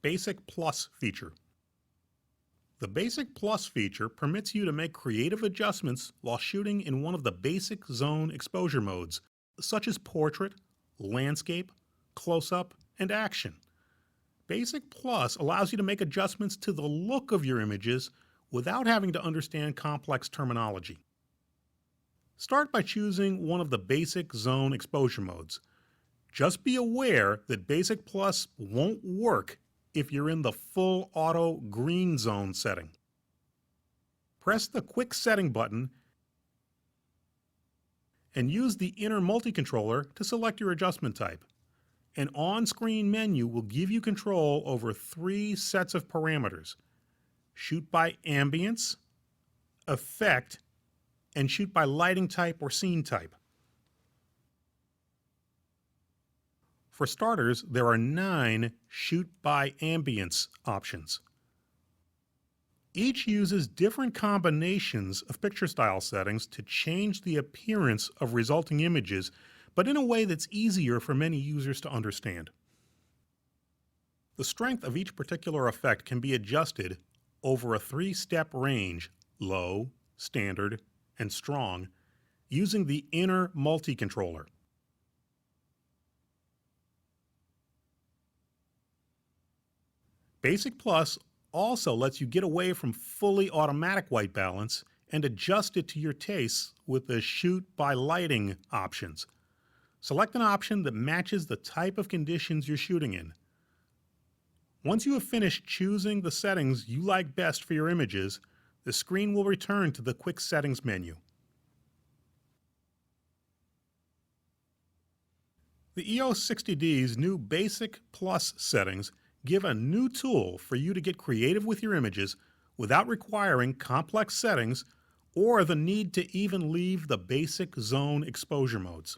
Basic Plus feature. The Basic Plus feature permits you to make creative adjustments while shooting in one of the basic zone exposure modes, such as portrait, landscape, close-up, and action. Basic Plus allows you to make adjustments to the look of your images without having to understand complex terminology. Start by choosing one of the basic zone exposure modes. Just be aware that Basic Plus won't work if you're in the full auto green zone setting. Press the Quick Setting button and use the inner multi-controller to select your adjustment type. An on-screen menu will give you control over 3 sets of parameters: shoot by ambience, effect, and shoot by lighting type or scene type. For starters, there are 9 shoot by ambience options. Each uses different combinations of picture style settings to change the appearance of resulting images, but in a way that's easier for many users to understand. The strength of each particular effect can be adjusted over a 3-step range: low, standard, and strong, using the inner multi-controller. Basic Plus also lets you get away from fully automatic white balance and adjust it to your tastes with the shoot by lighting options. Select an option that matches the type of conditions you're shooting in. Once you have finished choosing the settings you like best for your images, the screen will return to the Quick Settings menu. The EOS 60D's new Basic Plus settings give a new tool for you to get creative with your images without requiring complex settings or the need to even leave the basic zone exposure modes.